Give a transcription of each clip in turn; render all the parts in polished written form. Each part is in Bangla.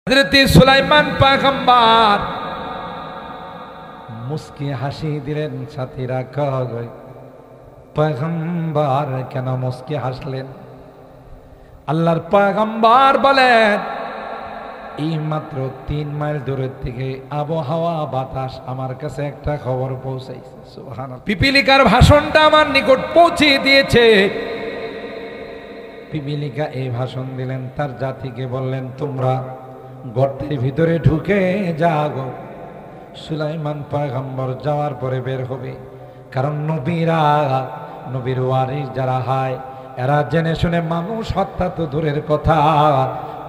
হযরত সুলাইমান পয়গম্বর মুস্কি হাসি দিলেন। সাথীরা কয়, পয়গম্বর কেন মুস্কি হাসলেন? আল্লাহর পয়গম্বর বলেন, এই মাত্র 3 মাইল দূরের থেকে আবহাওয়া বাতাস আমার কাছে একটা খবর পৌঁছাইছে। সুবহানাল্লাহ। পিপিলিকার ভাষণটা আমার নিকট পৌঁছে দিয়েছে। পিপিলিকা এই ভাষণ দিলেন, তার জাতিকে বললেন, তোমরা গর্তের ভিতরে ঢুকে যাও। সুলাইমান পয়গম্বর যাওয়ার পরে বের হবে, কারণ নবীর ওয়ারিস যারা হয় এরা জেনে শুনে মানুষ হত্যা তো দূরের কথা,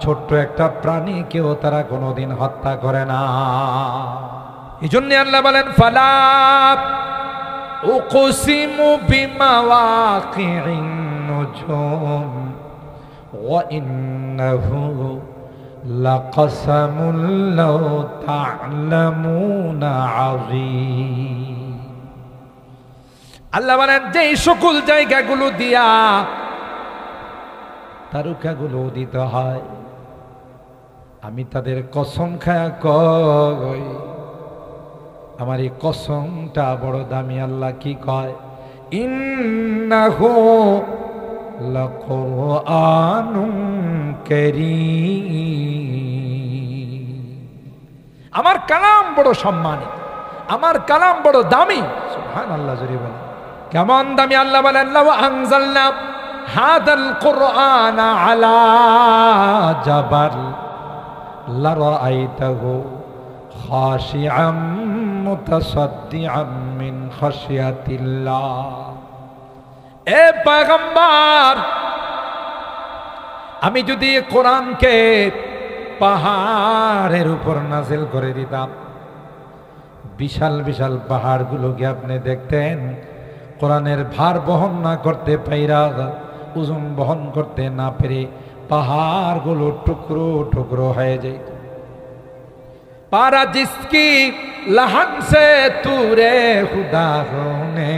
ছোট্ট একটা প্রাণীকেও তারা কোনোদিন হত্যা করে না। এই জন্য আল্লাহ বলেন, ফালা উকসিমু বিমাওয়াকিন নুজুম ওয়া ইন্নাহু লাকাসামুল লাউ তা'লামুনা আযীম। আল্লাহ বলেন, যে সকল জায়গাগুলো দিয়া তারকাগুলো উদিত হয়, আমি তাদের কসম খায়া কই, আমার এই কসমটা বড় দামি। আল্লাহ কি কয়? ইন্নাহু লাকুরআনুন কারীম। আমার কালাম বড় সম্মানিত, আমার কালাম বড় দামি। সুবহানাল্লাহ জোরে বলেন, কেমন দামি? আল্লাহ বলেন, লাউ আনজালনা হাদাল কুরআনা আলা জাবাল লারাআইতাহু খাশিআম মুতাসাদ্দিআম মিন খাশিয়াতিল্লাহ। এ পয়গম্বর, আমি যদি কোরআনকে পাহাড়ের উপর নাজিল করে দিতাম, বিশাল বিশাল পাহাড়গুলোকে আপনি দেখতেন কোরআনের ভার বহন না করতে পাইরা, ওজন বহন করতে না পেরে পাহাড়গুলো টুকরো টুকরো হয়ে যেত। পারা জিসকি লহন সে তুরে খুদা হোনে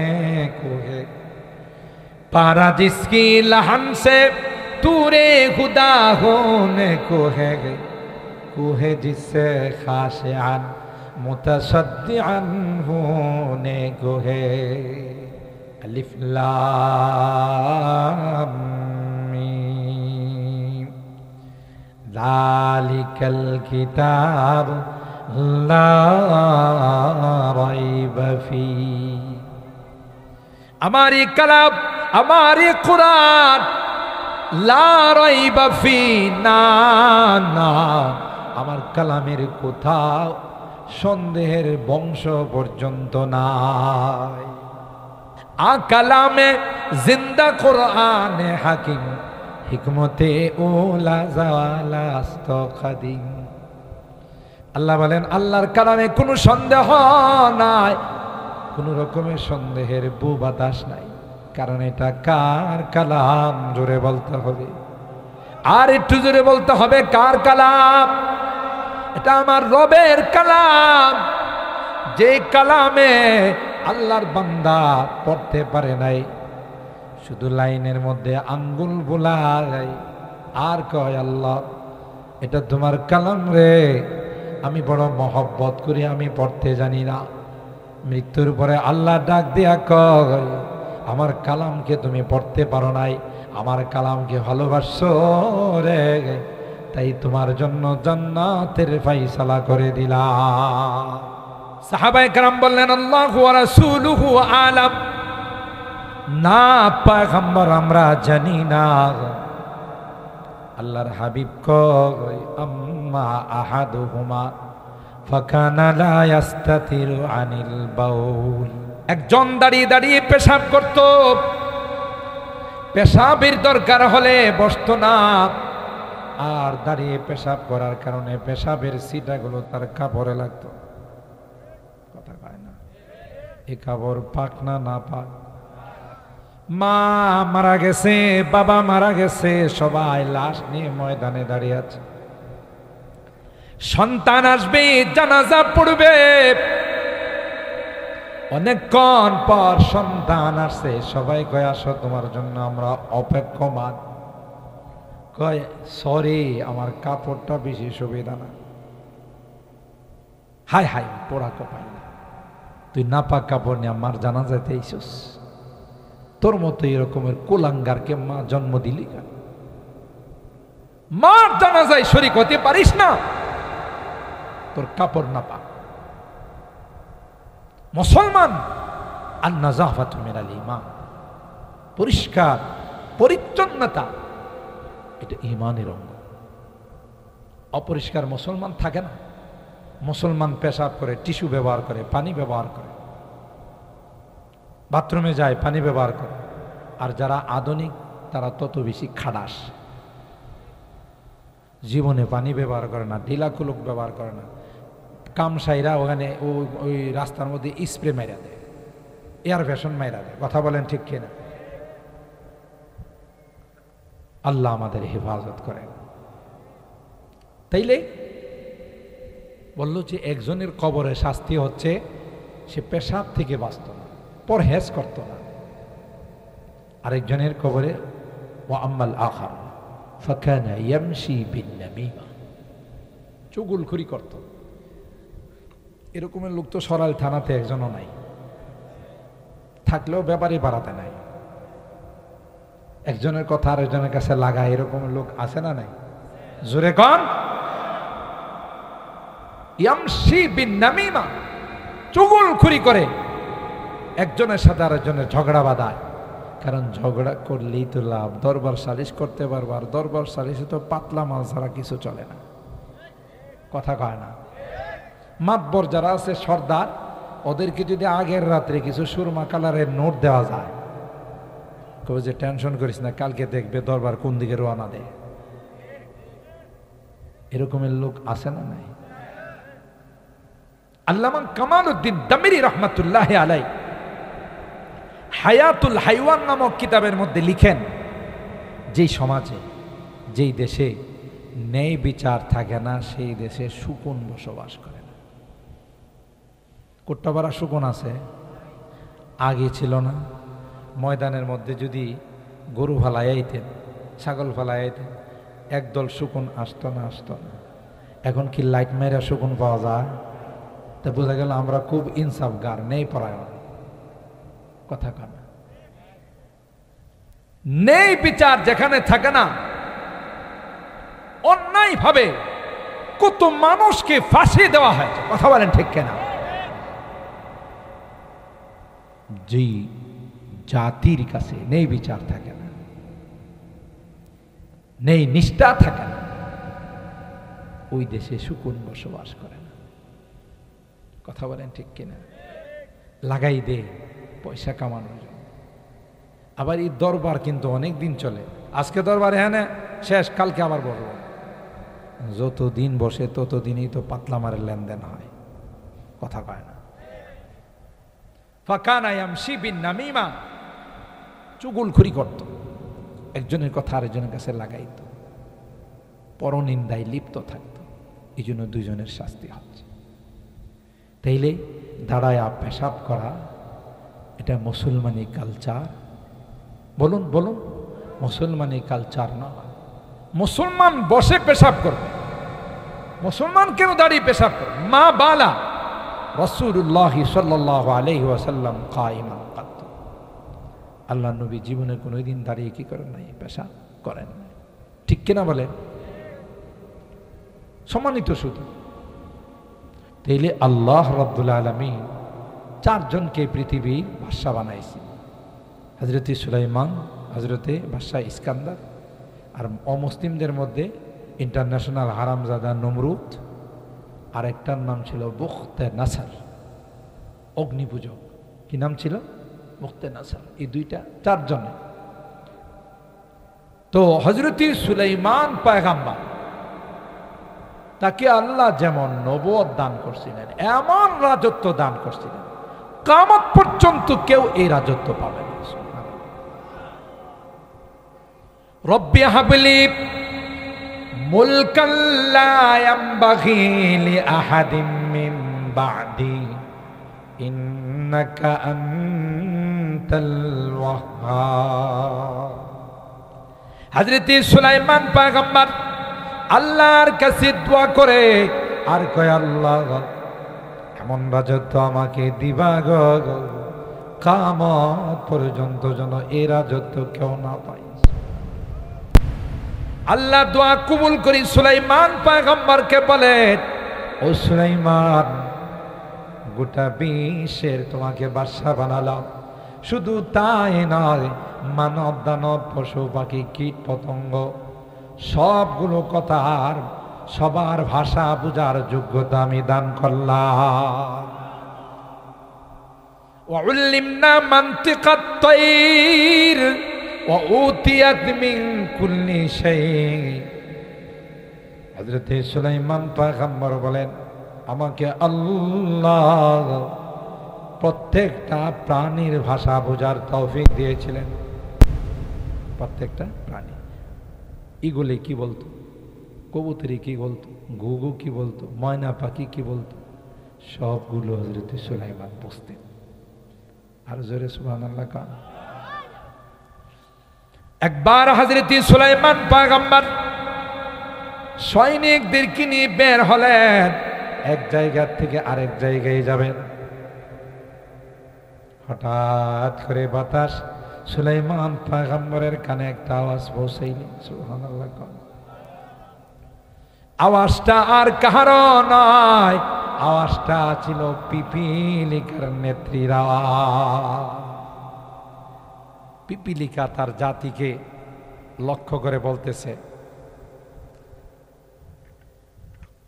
কোহে, पारा जिसकी लहन से तूरे खुदा होने को है, कोहे जिससे खाशियान मुतसद्दिआन होने को है। अलिफ लाम मीम ज़ालिकल किताब ला रैब फीह। हमारी कलाम, हमारी कुरान ला রাইবা ফি, না না, আমার কালামের কোথাও সন্দেহের বংশ পর্যন্ত নাই। আ কালামে জিন্দা কোরআনে হাকিম, হিকমতে ওলা জালাস্ত খাদিম। আল্লাহ বলেন, আল্লাহর কালামে কোনো সন্দেহ নাই, কোনো রকমের সন্দেহের বু বাতাস নাই, কারণ এটা কার কালাম? জোরে বলতে হবে, আর একটু জোরে বলতে হবে, কার কালাম? এটা আমার রবের কালাম, যে কালামে আল্লাহর বান্দা পড়তে পারে নাই, শুধু লাইনের মধ্যে আঙ্গুল বোলায় আর কয়, আল্লাহ এটা তোমার কালাম রে, আমি বড় মহব্বত করি, আমি পড়তে জানি না। মৃত্যুর পরে আল্লাহ ডাক দিয়া কয়, আমার কালামকে তুমি পড়তে পারো নাই, আমার কালামকে ভালোবাসো রে, তাই তোমার জন্য জান্নাতের ফায়সালা করে দিলাম। সাহাবায়ে কেরাম বললেন, আল্লাহু ওয়া রাসূলুহু আলাম। না পয়গম্বর, আমরা জানি না। আল্লাহর হাবিব কয়, আম্মা আহাদুহুমা ফাকানা লা ইস্তাতিরু আনিল বাউল। একজন দাঁড়িয়ে দাঁড়িয়ে পেশাব করত, পেশাবের দরকার হলে বসতো না, আর দাঁড়িয়ে পেশাব করার কারণে পেশাবের সিটাগুলো তার কাপড়ে লাগতো। কথা কয় না, এই কাপড় পাক না না পাক? মা মারা গেছে, বাবা মারা গেছে, সবাই লাশ নিয়ে ময়দানে দাঁড়িয়ে আছে। সন্তান আসবে, জানাজা পড়বে, অনেকক্ষণ পর সন্তান আসছে, সবাই কয়, আসো তোমার জন্য আমরা অপেক্ষমান। কয় সরি, আমার কাপড়টা বেশি সুবিধা না। হায় হায় পোড়া কপাল, তুই নাপাক কাপড় নিয়ে আমার জানাজাতে আইসস? তোর মতো এরকমের কুলাঙ্গারকে মা জন্ম দিলি কেন? মার জানাজায় শরীক হতে পারিস না, তোর কাপড় নাপাক। মুসলমান আন-নাযাফাতু মিনাল ঈমান, পরিষ্কার পরিচ্ছন্নতা এটা ঈমানের অঙ্গ। অপরিষ্কার মুসলমান থাকে না। মুসলমান পেশাব করে, টিস্যু ব্যবহার করে, পানি ব্যবহার করে, বাথরুমে যায় পানি ব্যবহার করে। আর যারা আধুনিক তারা তত বেশি খাড়াস, জীবনে পানি ব্যবহার করে না, ঢিলা কুলুক ব্যবহার করে না। কামসাইরা ওখানে ওই রাস্তার মধ্যে স্প্রে মাইরা দেয়, এয়ার ফ্যাশন মাইরা দেয়। কথা বলেন ঠিক কিনা? আল্লাহ আমাদের হেফাজত করেন। তাইলে বললো যে একজনের কবরে শাস্তি হচ্ছে সে পেশাব থেকে বাঁচত না, পরহেজ করত না। আরেকজনের কবরে ওয়া আম্মাল আখার ফাকানা ইয়ামশি বিন-নামিমা, চুগলখড়ি করত। এরকমের লোক তো সরাইল থানাতে একজনও নাই, থাকলেও ব্যাপারে বাড়াতে নাই। একজনের কথা আরেকজনের কাছে লাগায়, এরকমের লোক আছে না নাই? জোরে কন। ইয়ামশি বিন-নামিমা, চুগলখড়ি করে, একজনের সাথে আরেকজনের ঝগড়া বাঁধায়। কারণ ঝগড়া করলেই তো লাভ, দরবার সালিশ করতে পারবো। আর দরবার সালিশে তো পাতলা মাল ছাড়া কিছু চলে না। কথা কয় না? মাতবর যারা আছে সর্দার, ওদেরকে যদি আগের রাত্রে কিছু সুরমা কালারের নোট দেওয়া যায়, কবে যে টেনশন করিস না, কালকে দেখবে দরবার কোন দিকে রওনা দেয়। এরকমের লোক আছে না নাই? আল্লামা কামালউদ্দিন দামিরি রহমাতুল্লাহি আলাইহি হায়াতুল হাইওয়ান নামক কিতাবের মধ্যে লিখেন, যেই সমাজে, যেই দেশে ন্যায় বিচার থাকে না, সেই দেশে শকুন বসবাস করে না। কোট্টাপাড়া শকুন আছে, আগে ছিল না। ময়দানের মধ্যে যদি গরু ফালাই আইতেন, ছাগল ফালাই আইতেন, একদল শকুন আসতো না। এখন কি লাইট মেরা শকুন পাওয়া যায়? তা বোঝা গেল আমরা খুব ইনসাফগার, নেই পরায়ণ। কথা কন। নেই বিচার যেখানে থাকে না, অন্যায় ভাবে কত মানুষকে ফাঁসি দেওয়া হয়েছে। কথা বলেন ঠিক কিনা? যেই জাতির কাছে নেই বিচার থাকে না, নেই নিষ্ঠা থাকে না, ওই দেশে শকুন বসবাস করে না। কথা বলেন ঠিক কিনা? লাগাই দে পয়সা কামানোর জন্য। আবার এই দরবার কিন্তু অনেক দিন চলে। আজকে দরবার হ্যাঁ শেষ, কালকে আবার বসবো। যত দিন বসে ততদিনই তো পাতলা মারের লেনদেন হয়। কথা কয় না? ফাকানা ইয়ামশি বিন-নামিমা, চুগলখড়ি করত, একজনের কথা আরেকজনের কাছে লাগাইত, পরনিন্দায় লিপ্ত থাকত। এই জন্য দুইজনের শাস্তি হচ্ছে। তাইলে দাঁড়ায়া পেশাব করা এটা মুসলমানি কালচার? বলুন বলুন, মুসলমানি কালচার না। মুসলমান বসে পেশাব করবে, মুসলমান কেন দাঁড়িয়ে পেশাব করবে? মা বালা রাসূলুল্লাহ সাল্লাল্লাহু আলাইহি ওয়াসাল্লাম কায়িমান কাত, আল্লাহ নবী জীবনে কোনোদিন দাঁড়িয়ে কি করেন নাই? পেশাব করেন। ঠিক কিনা বলেন? সম্মানিত শুধু তাইলে আল্লাহ রাব্বুল আলামিন চারজনকে পৃথিবীর বাদশা বানাইছে। হযরতে সুলাইমান, হযরতে বাদশা ইস্কান্দার, আর অমুসলিমদের মধ্যে ইন্টারন্যাশনাল হারামজাদা নমরুদ, আর একটার নাম ছিল বুখতে নাসার, অগ্নিপূজক। কি নাম ছিল? বুখতে নাসার। এই দুইটা, চারজনে। তো হযরতে সুলাইমান পয়গম্বর, তাকে আল্লাহ যেমন নবুয়ত দান করছিলেন, এমন রাজত্ব দান করছিলেন, কিয়ামত পর্যন্ত কেউ এই রাজত্ব পাবে না। রব্বি হাবলি মুলকান লা ইয়ানবাগি লিআহাদিন মিন বা'দি ইন্নাকা আনতাল ওয়াহ্হাব। হযরত সুলাইমান পয়গম্বর আল্লাহর কাছে দোয়া করে আর কয়, আল্লাহ এমন রাজত্ব আমাকে দিবা গো, কিয়ামত পর্যন্ত যেন এই রাজত্ব কেউ না পায়। আল্লাহ দোয়া কবুল করি সুলাইমান পয়গম্বরকে বলে, ও সুলাইমান, গোটা বিশ্বের তোমাকে বাদশা বানালাম, শুধু তাই নয়, মানব দানব পশু পাখি কীট পতঙ্গ সবগুলো কথার সবার ভাষা বুঝার যোগ্যতা আমি দান করলাম। وعلمنا منطق الطير وأوتيت من كل شيء। হযরত সুলাইমান পয়গম্বর বলেন, আমাকে আল্লাহ প্রত্যেকটা প্রাণীর ভাষা বোঝার তৌফিক দিয়েছিলেন। প্রত্যেকটা প্রাণী, ইগলে কি বলতো, কবুতরি কি বলতো, ঘুঘু কি বলতো, ময়না পাখি কি বলতো, সবগুলো হযরত সুলাইমান বুঝতেন। আর জোরে সুবহানাল্লাহ কান। একবার হযরত সুলাইমান পয়গম্বর সৈনিকদেরকে নিয়ে বের হলেন, এক জায়গা থেকে আরেক জায়গায় যাবেন। হঠাৎ করে বাতাস সুলাইমান পয়গম্বরের কানে একটা আওয়াজ পৌঁছাইল। সুবহানাল্লাহ কান। আওয়াজটা আর কাহারও নয়, আওয়াজটা ছিল পিপিলিকার নেত্রীর আওয়াজ। পিপিলিকা তার জাতিকে লক্ষ্য করে বলতেছে,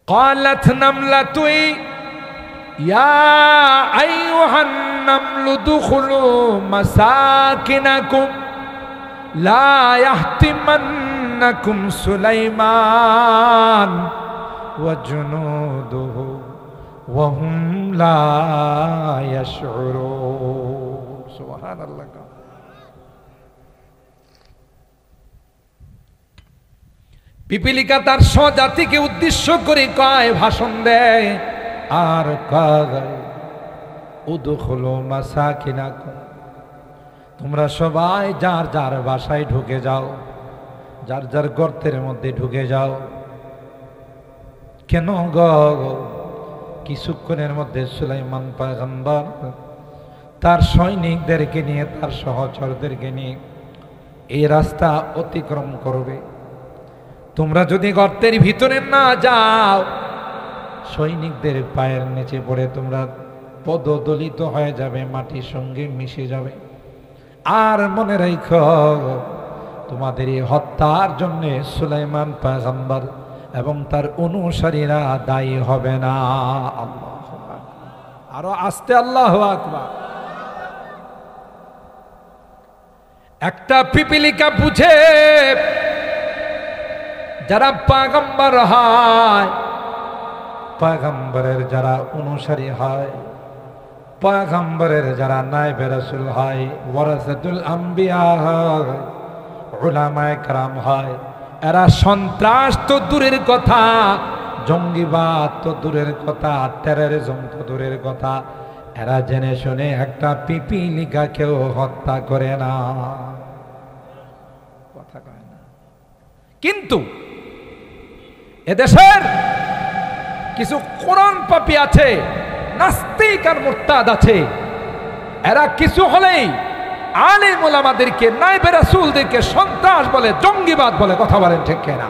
قالت نملة يا أيها النمل ادخلوا مساكنكم لا يحطمنكم سليمان وجنوده وهم لا يشعرون। سبحان الله। পিপিলিকা তার স্বজাতিকে উদ্দেশ্য করে কয়, ভাষণ দেয় আর কয়, উদখুলু মাসাকিনাকুম, তোমরা সবাই যার যার বাসায় ঢুকে যাও, যার যার গর্তের মধ্যে ঢুকে যাও। কেন গো? কিছুক্ষণের মধ্যে সুলাইমান পয়গম্বর তার সৈনিকদেরকে নিয়ে, তার সহচরদেরকে নিয়ে এই রাস্তা অতিক্রম করবে। তোমরা যদি গর্তের ভিতরে না যাও, সৈনিকদের পায়ের নিচে পড়ে তোমরা পদদলিত হয়ে যাবে, মাটির সঙ্গে মিশে যাবে। আর মনে রাখো, তোমাদের এই হত্যার জন্য সুলাইমান পয়গম্বর এবং তার অনুসারীরা দায়ী হবে না। আল্লাহু আকবার। আরো আস্তে আল্লাহু আকবার। একটা পিপিলিকা বুঝে, যারা পয়গম্বর হয়, পয়গম্বরের যারা অনুসারী হয়, পয়গম্বরের যারা নায়েবে রাসূল হয়, ওয়ারাসাতুল আম্বিয়া হয়, উলামায়ে কেরাম হয়, এরা সন্ত্রাস তো দূরের কথা, জঙ্গিবাদ তো দূরের কথা, টেররিজম তো দূরের কথা, এরা জেনে শুনে একটা পিপিলিকাকেও হত্যা করে না। কথা কয় না। কিন্তু এদেশের কিছু কোরআন পাপী আছে, নাস্তিক আর মুরতাদ আছে, এরা কিছু হলেই আলেম ওলামাদেরকে, নায়েবে রাসূলদেরকে সন্ত্রাস বলে, জঙ্গিবাদ বলে। কথা বলেন ঠিক কিনা?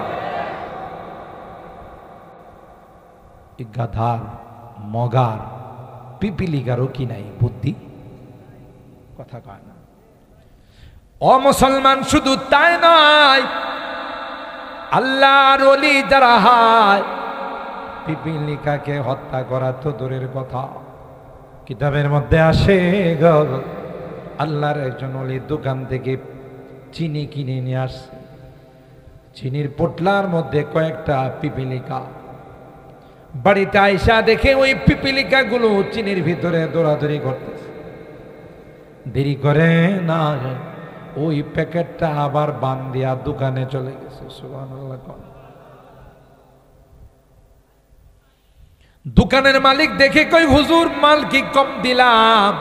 গাধার, মগার, পিপিলিকারও কি নাই বুদ্ধি? কথা কয় না। ও মুসলমান, শুধু তাই নয়, আল্লাহর ওলি যারা হয়, পিপিলিকাকে হত্যা করা তো দূরের কথা, কিতাবের মধ্যে আসে গো, আল্লাহর একজন ওলি দোকান থেকে চিনি কিনে নিয়ে আসছে, চিনির পোটলার মধ্যে কয়েকটা পিপিলিকা। বাড়িতে আইসা দেখে ওই পিপিলিকাগুলো চিনির ভিতরে দৌড়াদৌড়ি করতেছে। দেরি করে না, ওই প্যাকেটটা আবার বান দিয়া দোকানে চলে গেছে। সুবহানাল্লাহ। দোকানের মালিক দেখে কই, হুজুর মাল কি কম দিলাম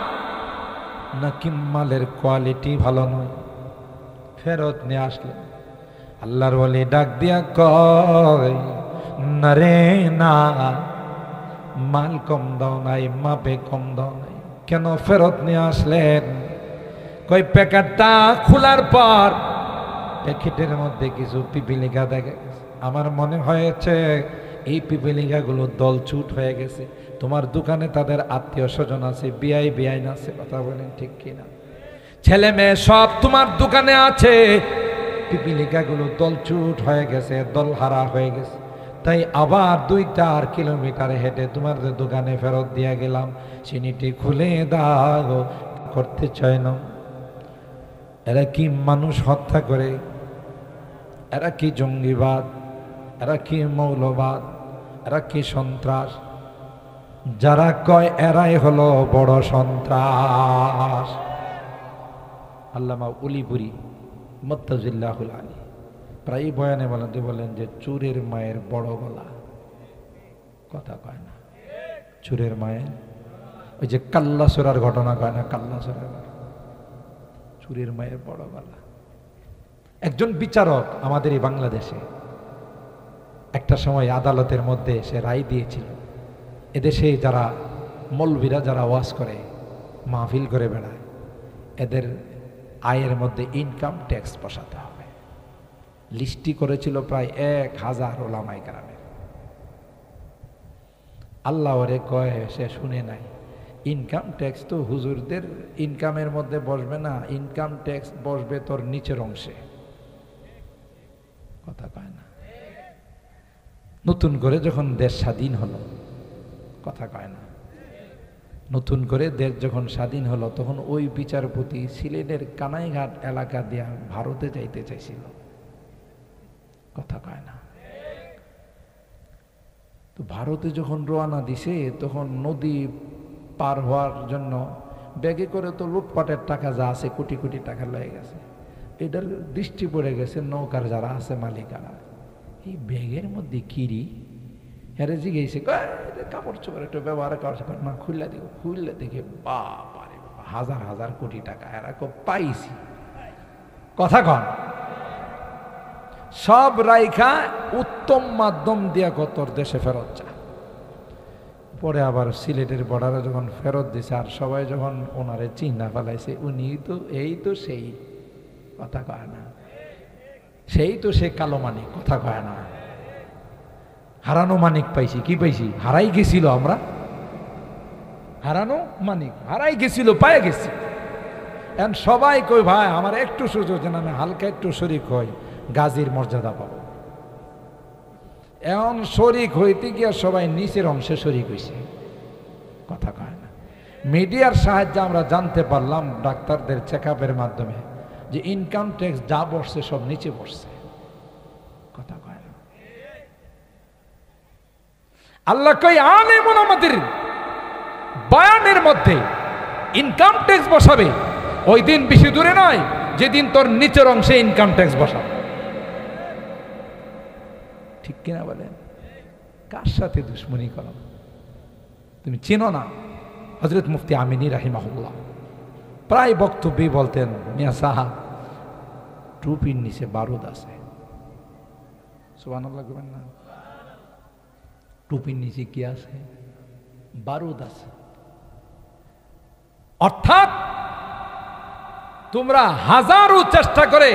নাকি মালের কোয়ালিটি ভালো নয়? ফেরত নিয়ে আসলেন। আল্লাহর ওলি ডাক দিয়া কয়, না রে না, মাল কম দাও নাই, মাপে কম দাও নাই, কেন ফেরত নিয়ে আসলেন? কই প্যাকেটটা খোলার পর প্যাকেটের মধ্যে কিছু পিপিলিকা দেখা গেছে। আমার মনে হয়েছে এই পিপিলিকাগুলো দলছুট হয়ে গেছে। তোমার দোকানে তাদের আত্মীয় স্বজন আছে, বিআইন আছে, কথা বলেন ঠিক কিনা? ছেলে মেয়ে সব তোমার দোকানে আছে, পিপিলিকাগুলো দলছুট হয়ে গেছে, দলহারা হয়ে গেছে। তাই আবার 2-4 কিলোমিটার হেঁটে তোমার দোকানে ফেরত দিয়ে গেলাম, চিনিটি খুলে দাও। করতে চায় না। এরা কি মানুষ হত্যা করে? এরা কি জঙ্গিবাদ? এরা কি মৌলবাদ? এরা কি সন্ত্রাস? যারা কয় এরাই হলো বড় সন্ত্রাস। আল্লামা উলিপুরি মুত্তাজিল্লাহুল আলী প্রায় বয়ানে বলেন যে চোরের মায়ের বড় গলা, কথা কয় না? চোরের মায়ের ওই যে কাল্লা সোরার ঘটনা কয় না? কাল্লা সোরার চোরের মায়ের বড় গলা। একজন বিচারক আমাদের এই বাংলাদেশে একটা সময় আদালতের মধ্যে সে রায় দিয়েছিল, এদেশে যারা মৌলবীরা যারা ওয়াজ করে, মাহফিল করে বেড়ায়, এদের আয়ের মধ্যে ইনকাম ট্যাক্স বসাতে হবে। লিস্টি করেছিল প্রায় 1000 ওলামায়ে কেরামের। আল্লাহ ওরে কয়, সে শুনে নাই, ইনকাম ট্যাক্স তো হুজুরদের ইনকামের মধ্যে বসবে না, ইনকাম ট্যাক্স বসবে তোর নিচের অংশে, কথা কয় না? নতুন করে যখন দেশ স্বাধীন হলো, কথা কয় না? নতুন করে দেশ যখন স্বাধীন হলো তখন ওই বিচারপতি সিলেটের কানাইঘাট এলাকা দিয়া ভারতে যাইতে চাইছিল, কথা কয় না? তো ভারতে যখন রওনা দিছে তখন নদী পার হওয়ার জন্য ব্যাগে করে তো লুটপাটের টাকা যা আছে কোটি কোটি টাকা লেগে গেছে। এটার দৃষ্টি পড়ে গেছে নৌকার যারা আছে মালিকারা, এই ব্যাগের মধ্যে কিরি হেরে জিগেছে, কাপড় চোপড় একটু ব্যবহার করার না, খুললে দিব। খুললে দেখে বাবারে বাবা, 1000 কোটি টাকা এরা পাইছি, কথা কন? সব রাইখা উত্তম মাধ্যম দিয়া তোর দেশে ফেরত যা। পরে আবার সিলেটের বর্ডারে যখন ফেরত দিছে আর সবাই যখন ওনারে চিন্তা ফেলাইছে, উনি তো এই তো সেই, কথা কয় না? সেই তো সে কালো মানিক, কথা কয় না? হারানো মানিক পাইছি, কি পাইছি? হারাই গেছিল, আমরা হারানো মানিক হারাই গেছিল, পায়ে গেছি। এখন সবাই কই ভাই আমার একটু সুযোগ যেন আমি হালকা একটু শরিক হই, গাজীর মর্যাদা পাবো। এখন শরিক হইতে গিয়া সবাই নিচের অংশে শরিক হয়েছে, কথা কয় না? মিডিয়ার সাহায্যে আমরা জানতে পারলাম ডাক্তারদের চেক আপের মাধ্যমে যে ইনকাম ট্যাক্স যা বসছে সব নিচে বসছে, কথা কয় না? আল্লাহ কই আলেমুন আমাদের বয়ানের মধ্যে ইনকাম ট্যাক্স বসাবে, ওই দিন বেশি দূরে নয় যেদিন তোর নিচের অংশে ইনকাম ট্যাক্স বসাবে, ঠিক কিনা বলেন? কার সাথে দুশ্মনী করো? তুমি চেনো না? হযরত মুফতি আমিনী রাহিমাহুল্লাহ প্রায় বক্তব্যে বলতেন, মিয়া সাহাব টুপির নিচে বারুদ আছে, সুবহানাল্লাহ বলবেন না? টুপির নিচে কি আছে? বারুদ আছে। অর্থাৎ তোমরা হাজারো চেষ্টা করে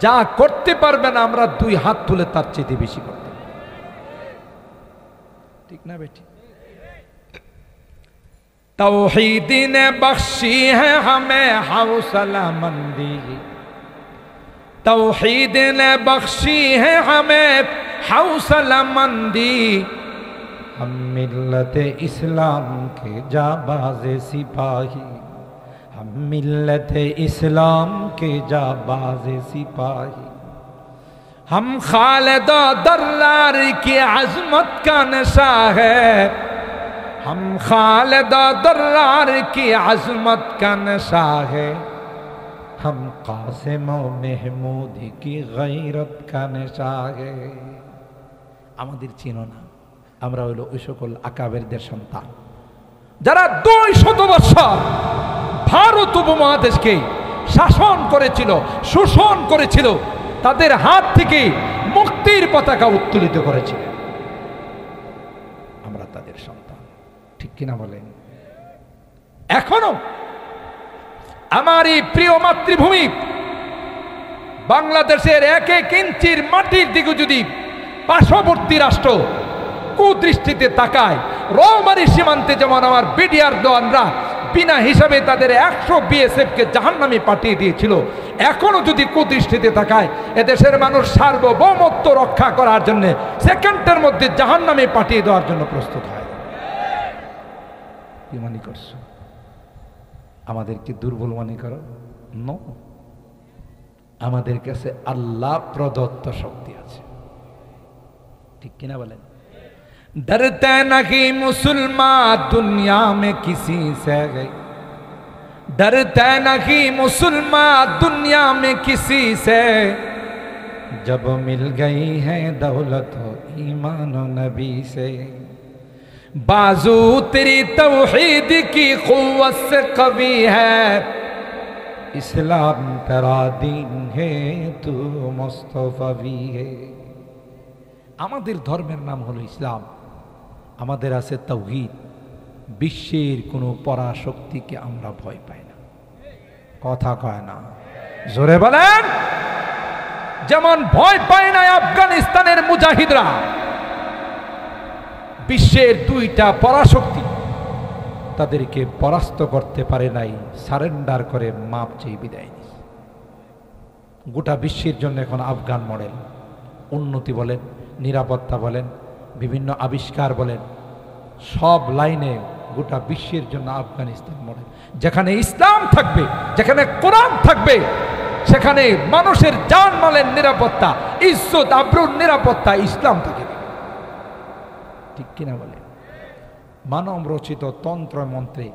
যা করতে পারবে না, আমরা 2 হাত তুলে তার চেয়ে বেশি করতে, ঠিক না বেটি? तौहीद ने बख्शी है हमें हौसला मंदी, तौहीद ने बख्शी है हमें हौसला मंदी, हम मिल्लत इस्लाम के जाबाज सिपाही, हम मिल्लत इस्लाम के जाबाज सिपाही, हम खालिद दर्रार की अजमत का नशा है, हम खालिद दर्रार की अजमत का नशा है, हम कासिम महमूद की गैरत का नशा है। আমাদের চিনো না? আমরা হইল ওই সকল আকাবেরদের সন্তান যারা 200 বছর ভারত উপমহাদেশকে শাসন করেছিল, শোষণ করেছিল। তাদের হাত থেকে মুক্তির পতাকা উত্তোলিত করেছিলেন। আমরা তাদের সন্তান, ঠিক কিনা বলেন? এখনো আমার এই প্রিয় মাতৃভূমি বাংলাদেশের 1 ইঞ্চির মাটির দিকে যদি পার্শ্ববর্তী রাষ্ট্র কুদৃষ্টিতে তাকায়, রৌমারী সীমান্তে যেমন আমার বিডিআর দেওয়ানরা বিনা হিসাবে তাদের 100 বিএসএফকে জাহান্নামে পাঠিয়ে দিয়েছিল, এখনো যদি কুদৃষ্টিতে তাকায়, এদেশের মানুষ সার্বভৌমত্ব রক্ষা করার জন্য সেকেন্ডের মধ্যে জাহান্নামে পাঠিয়ে দেওয়ার জন্য প্রস্তুত হয়। কি মনে করছো? আমাদেরকে দুর্বল মনে করো? নো, আমাদের কাছে আল্লাহ প্রদত্ত শক্তি আছে, ঠিক কিনা বলেন? डरते नहीं मुसलमान दुनिया में किसी से गई, डरते नहीं मुसलमान दुनिया में किसी से, जब मिल गई है दौलत हो ईमान नबी से, बाजू तेरी तौहीद की क़ुव्वत से कवी है, इस्लाम तेरा दीन है तू मुस्तफवी है। আমাদের ধর্মের নাম হলো ইসলাম, আমাদের আছে তাওহীদ। বিশ্বের কোনো পরাশক্তিকে আমরা ভয় পাই না। কথা কয় না, জোরে বলেন। যেমন ভয় পায় না আফগানিস্তানের মুজাহিদরা, বিশ্বের 2টা পরাশক্তি তাদেরকে পরাস্ত করতে পারে নাই, সারেন্ডার করে মাপ চেয়ে বিদায় নিয়েছে। গোটা বিশ্বের জন্য এখন আফগান মডেল, উন্নতি বলেন, নিরাপত্তা বলেন, বিভিন্ন আবিষ্কার বলেন, সব লাইনে গোটা বিশ্বের জন্য আফগানিস্তান মডেল। যেখানে ইসলাম থাকবে, যেখানে কোরআন থাকবে, সেখানে মানুষের জানমালের নিরাপত্তা, ইজ্জত আবরুর নিরাপত্তা ইসলাম থাকবে, ঠিক কিনা বলে? মানব রচিত তন্ত্র মন্ত্রে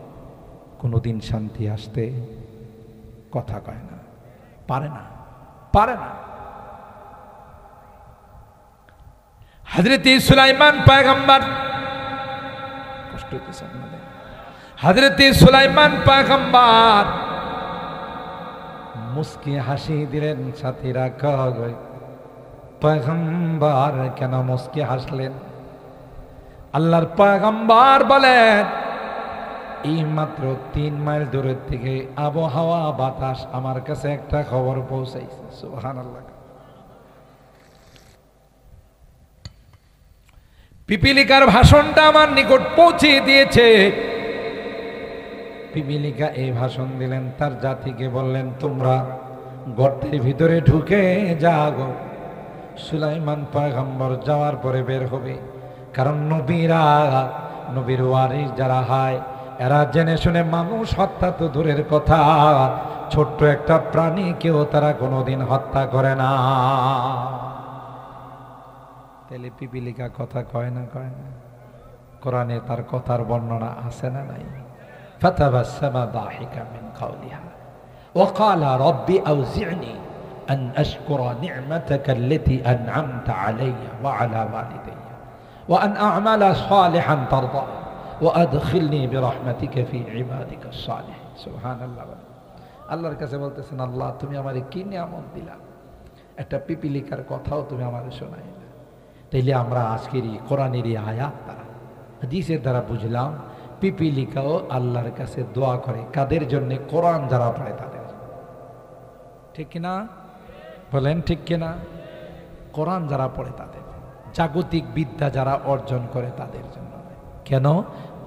কোনোদিন শান্তি আসতে কথা কয় না, পারে না, পারে না। হযরতে সুলাইমান পয়গম্বর, কষ্ট হইতেছে আপনাদের, হযরতে সুলাইমান পয়গম্বর মুস্কি হাসি দিলেন। সাথীরা কয়, পয়গম্বর কেন মুস্কি হাসলেন? আল্লাহর পয়গম্বর বলেন, এই মাত্র 3 মাইল দূরের থেকে আবহাওয়া বাতাস আমার কাছে একটা খবর পৌঁছাইছে। সুবহানাল্লাহ। পিপিলিকার ভাষণটা আমার নিকট পৌঁছে দিয়েছে। পিপিলিকা এই ভাষণ দিলেন, তার জাতিকে বললেন, তোমরা গর্তের ভিতরে ঢুকে যাও। সুলাইমান পয়গম্বর যাওয়ার পরে বের হবে, কারণ নবীরা, নবীর ওয়ারিস যারা হয়, এরা জেনে শুনে মানুষ হত্যা তো দূরের কথা, ছোট্ট একটা প্রাণীকেও তারা কোনোদিন হত্যা করে না। তাহলে পিপিলিকা কথা কয় না, কয় না? কোরআনে তার কথার বর্ণনা আছে না নাই? ফাতাবাসসামা দাহিকা মিন কাওলিহা ওয়া ক্বালা রাব্বি আউজি'নি আন আশকুরা নি'মাতাকা আল্লাতী আন'আমতা আলাইয়া ওয়া আলা ওয়ালিদাইয়া ওয়া আন আ'মালা সালিহান তারদা ওয়া আদখিলনি বিরহমাতিকা ফি ইবাদিকাস সালিহিন। সুবহানাল্লাহ। আল্লাহর কাছে বলতেছেন, আল্লাহ তুমি আমারে কি নিয়ামত দিলা, একটা পিপিলিকার কথাও তুমি আমারে শোনাইলা। তাইলে আমরা আজকের এই কোরআনের এই আয়াত দ্বারা, হাদিসের দ্বারা বুঝলাম, পিপিলিকাও আল্লাহর কাছে দোয়া করে কাদের জন্য? কোরআন যারা পড়ে তাদের। ঠিক কিনা বলেন? ঠিক কিনা? কোরআন যারা পড়ে তাদের, জাগতিক বিদ্যা যারা অর্জন করে তাদের জন্য। কেন?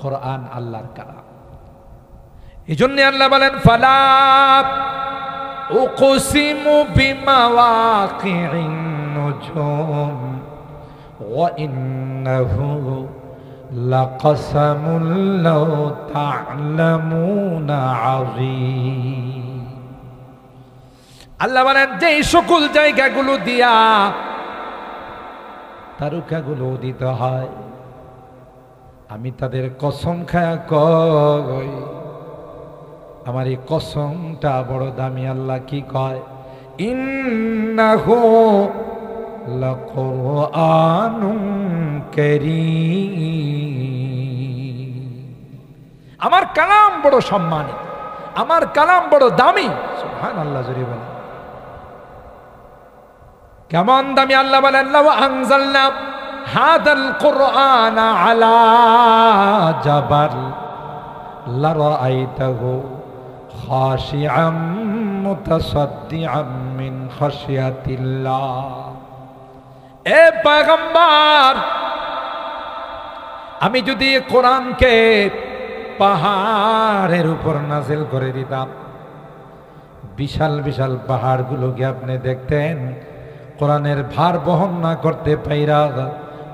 কোরআন আল্লাহর কালাম। এই জন্য আল্লাহ বলেন, ফালা উকসিমু বিমাওয়াকিন নুজুম ওয়া ইন্নাহু লাকাসামুল লাউ তা'লামুনা আযীম। আল্লাহ বলেন, যে সকল জায়গাগুলো দিয়া তারকাগুলো উদিত হয়, আমি তাদের কসম খায়া কই, আমার এই কসমটা বড় দামি। আল্লাহ কি কয়? ইন্নাহু লাকুরআনুন কারীম। আমার কালাম বড় সম্মানিত, আমার কালাম বড় দামি। সুবহানাল্লাহ। জোরে বলেন। কেমন দামি। আল্লাহ বলেন লাউ আনজালনা হাদাল কুরআনা আলা জাবাল লারাআইতাহু খাশিআম মুতাসাদ্দিআম মিন খাশিয়াতিল্লাহ। এ পয়গম্বর, আমি যদি কোরআনকে পাহাড়ের উপর নাজিল করে দিতাম, বিশাল বিশাল পাহাড়গুলোকে আপনি দেখতেন কোরআনের ভার বহন না করতে পাইরা,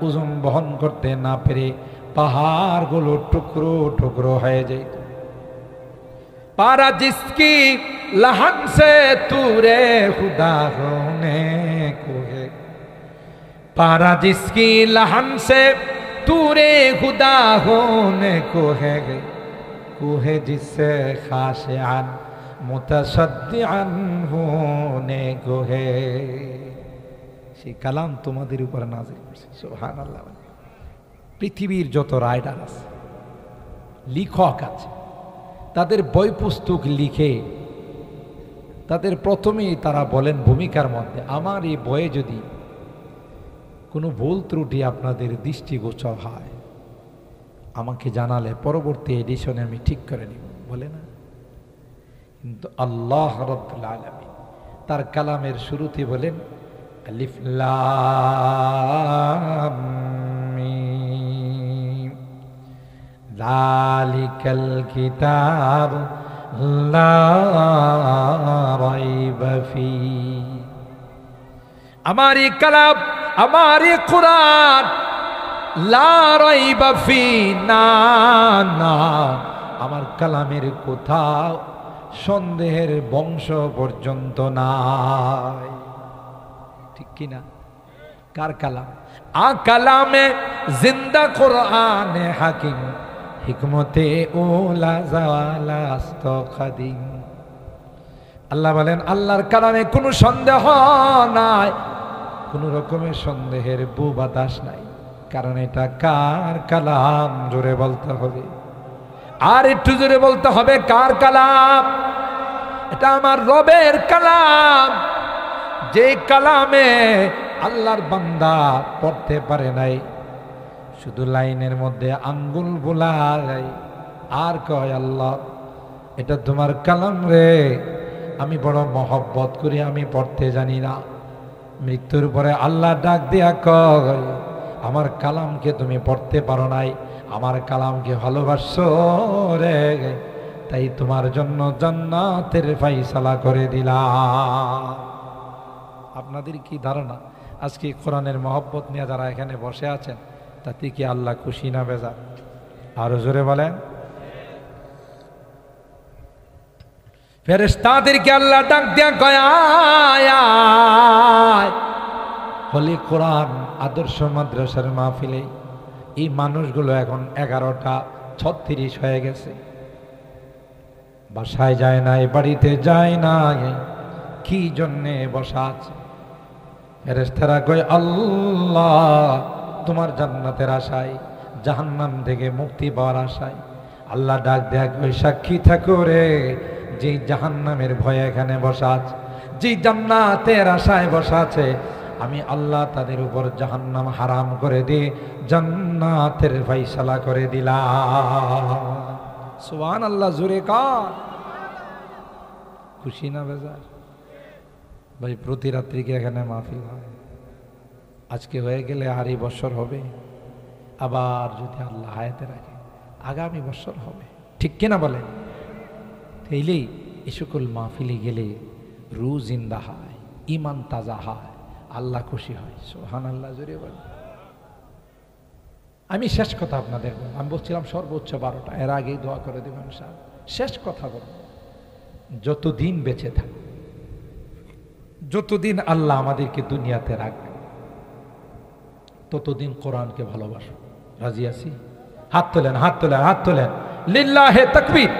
ওজন বহন করতে না পেরে পাহাড়গুলো টুকরো টুকরো হয়ে যেত। পারা জিসকি লহন সে তুরে খুদা হোনে কো হে, पारा जिसकी लहन से तूरे खुदा होने को है कोहे जिससे खाशियान मुतसद्दिआन होने को है। সেই কালাম তোমাদের উপর নাযিল করছি। সুবহানাল্লাহ। পৃথিবীর যত রাইটার আছে, লেখক আছে, তাদের বই পুস্তক লিখে তাদের প্রথমেই তারা বলেন ভূমিকার মধ্যে, আমার এই বইয়ে যদি কোনো ভুল ত্রুটি আপনাদের দৃষ্টিগোচর হয় আমাকে জানালে পরবর্তী এডিশনে আমি ঠিক করে নিব, বলে না? কিন্তু আল্লাহ রাব্বুল আলামিন তার কালামের শুরুতে বলেন আলিফ লাম মিম যালিকাল কিতাব লা রাইবা ফি। আমার এই কালাম, আমার এই কোরআন লা রাইবা ফি, না না, আমার কালামের কোথাও সন্দেহের বংশ পর্যন্ত নাই। ঠিক কিনা? কার কালাম? আ কালামে জিন্দা কোরআনে হাকিম হিকমতে ওলা জালাস্ত খাদিম। আল্লাহ বলেন আল্লাহর কালামে কোনো সন্দেহ নাই, কোনো রকমের সন্দেহের বু বাতাস নাই, কারণ এটা কার কালাম? জোরে বলতে হবে, আর একটু জোরে বলতে হবে, কার কালাম? এটা আমার রবের কালাম, যে কালামে আল্লাহর বান্দা পড়তে পারে নাই, শুধু লাইনের মধ্যে আঙ্গুল বোলায় আর কয় আল্লাহ এটা তোমার কালাম রে, আমি বড় মহব্বত করি, আমি পড়তে জানি না। মৃত্যুর পরে আল্লাহ ডাক দিয়া কয় আমার কালামকে তুমি পড়তে পারো নাই, আমার কালামকে ভালোবাসো রে, তাই তোমার জন্য জান্নাতের ফায়সালা করে দিলাম। আপনাদের কি ধারণা আজকে কোরআনের মহব্বত নিয়ে যারা এখানে বসে আছেন তাতে কি আল্লাহ খুশি না বেজার? আরো জোরে বলেন। ফেরেশতাদেরকে আল্লাহ ডাক দিয়া কয় আয় আয়, হলি কোরআন আদর্শ মাদ্রাসার মাহফিলে এই মানুষগুলো এখন 11:36 হয়ে গেছে, বাসায় যায় নাই, বাড়িতে যায় নাই, কি জন্যে বসা আছে? ফেরেশতারা কয় আল্লাহ তোমার জান্নাতের আশায়, জাহান্নাম থেকে মুক্তি পাওয়ার আশায়। আল্লাহ ডাক দেয়া কয় সাক্ষী থাকো রে, যে জাহান্নামের ভয়ে এখানে বসা আছে, যে জান্নাতের আশায় বসা আছে, আমি আল্লাহ তাদের উপর জাহান্নাম হারাম করে দিয়ে জান্নাতের ফায়সালা করে দিলাম। সুবহানাল্লাহ, জোরে কার? খুশি না বেজার? ভাই প্রতি রাত্রি কি এখানে মাহফিল হয়? আজকে হয়ে গেলে আরই বছর হবে, আবার যদি আল্লাহ হায়াতে রাখে আগামী বছর হবে, ঠিক কিনা বলেন? এইলেই এ সকল মাহফিলে গেলে রু জিন্দা হয়, ইমান তাজা হয়, আল্লাহ খুশি হয়। সুবহানাল্লাহ, জোরে বলেন। আমি শেষ কথা আপনাদের বলব, আমি বলছিলাম সর্বোচ্চ 12টা, এর আগেই দোয়া করে দেবেন সাহেব। শেষ কথা বলব, যতদিন বেঁচে থাক, যতদিন আল্লাহ আমাদেরকে দুনিয়াতে রাখবেন, ততদিন কোরআনকে ভালোবাসো। রাজি আছি? হাত তোলেন, হাত তোলেন, হাত তোলেন। লিল্লাহে তাকবীর,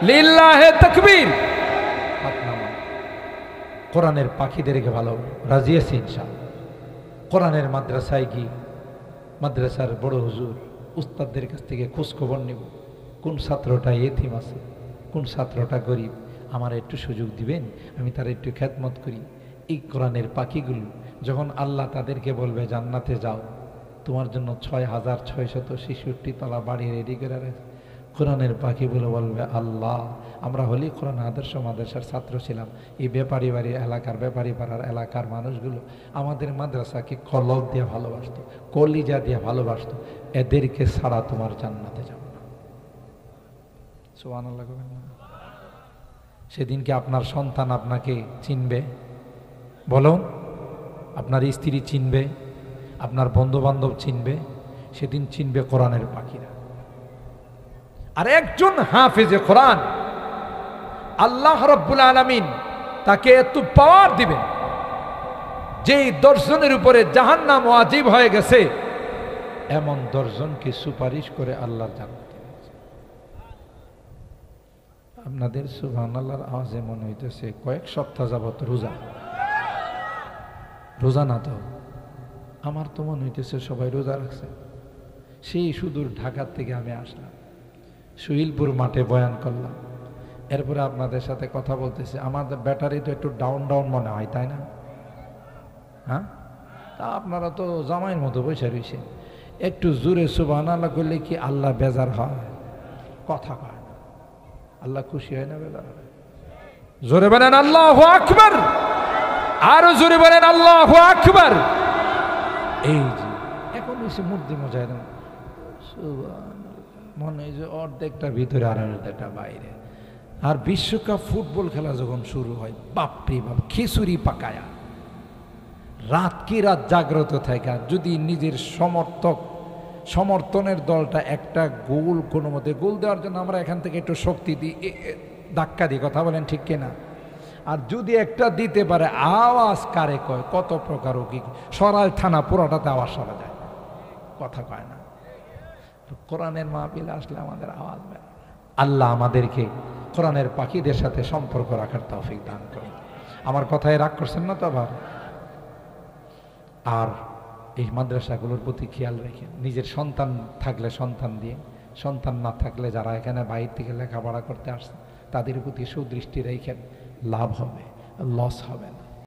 লিল্লাহে তাকবীর। হাত নামান। কোরআনের পাখিদেরকে ভালো রাজি আছি ইনশাআল্লাহ। কোরআনের মাদ্রাসায় গিয়ে মাদ্রাসার বড় হুজুর উস্তাদদের কাছ থেকে খোঁজখবর নিব, কোন ছাত্রটা এতিম আছে, কোন ছাত্রটা গরিব, আমার একটু সুযোগ দিবেন, আমি তার একটু খেদমত করি। এই কোরআনের পাখিগুলো যখন আল্লাহ তাদেরকে বলবে জান্নাতে যাও, তোমার জন্য ৬,৬৬৬ তলা বাড়ি রেডি করে রাখছে, কোরআনের পাখিগুলো বলবে আল্লাহ আমরা হলি কোরআন আদর্শ মাদ্রাসার ছাত্র ছিলাম, এই ব্যাপারী বাড়ির এলাকার ব্যাপারী পাড়ার এলাকার মানুষগুলো আমাদের মাদ্রাসাকে কলব দিয়ে ভালোবাসত, কলিজা দিয়ে ভালোবাসত, এদেরকে ছাড়া তোমার জান্নাতে যাব না। সুবহানাল্লাহ বলেন না? সেদিনকে আপনার সন্তান আপনাকে চিনবে? বলো, আপনার স্ত্রী চিনবে, আপনার বন্ধু বান্ধব চিনবে, সেদিন চিনবে কোরআনের পাখিরা। আর একজন হাফেজে কোরআন আল্লাহ রাব্বুল আলামিন তাকে এত পাওয়ার দিবেন, যেই 10 জনের উপরে জাহান্নাম ওয়াজিব হয়ে গেছে, এমন 10 জনকে সুপারিশ করে আল্লাহর জান্নাতে। আপনাদের সুবহানাল্লাহর আওয়াজে মনে হইতেছে কয়েক সপ্তাহ যাবত রোজা। রোজা না তো, আমার তো মনে হইতেছে সবাই রোজা রাখছে। সেই সুদূর ঢাকার থেকে আমি আসলাম, সুহিলপুর মাঠে বয়ান করলাম, এরপরে আপনাদের সাথে কথা বলতেছি। আমাদের ব্যাটারি তো একটু ডাউন ডাউন মনে হয়, তাই না? হ্যাঁ, তা আপনারা তো জামাইয়ের মতো বসে রয়েছে, একটু জোরে সুবহানাল্লাহ করলে কি আল্লাহ বেজার হয়? কথা কয় না, আল্লাহ খুশি হয় না বেজার হয়? জোরে বলেন আল্লাহু আকবার, আরো জোরে বলেন আল্লাহু আকবার। এই যে এখন এসে মূর্তি মজায় মনে হয় যে অর্ধেকটা ভিতরে আর অর্ধেকটা বাইরে। আর বিশ্বকাপ ফুটবল খেলা যখন শুরু হয়, বাপরে বাপ, খিচুড়ি পাকায়া রাত কি রাত জাগ্রত থাকা। যদি নিজের সমর্থনের দলটা একটা গোল কোনো মতে, গোল দেওয়ার জন্য আমরা এখান থেকে একটু শক্তি দিই, ধাক্কা দিই, কথা বলেন ঠিক কিনা? আর যদি একটা দিতে পারে, আওয়াজ কারে কয়, কত প্রকার ও কি, সরাই থানা পুরোটাতে আওয়াজ সরা যায়, কথা কয় না। কোরআনের মাহফিলে আসলে আমাদের আওয়াজ বের। আল্লাহ আমাদেরকে কোরআনের পাখিদের সাথে সম্পর্ক রাখার তৌফিক দান করুন। আমার কথায় রাগ করছেন না তো আবার? আর এই মাদ্রাসাগুলোর প্রতি খেয়াল রেখেন। নিজের সন্তান থাকলে সন্তান দিয়ে, সন্তান না থাকলে যারা এখানে বাইরে থেকে লেখাপড়া করতে আসছে তাদের প্রতি সুদৃষ্টি রেখেন, লাভ হবে, লস হবে না।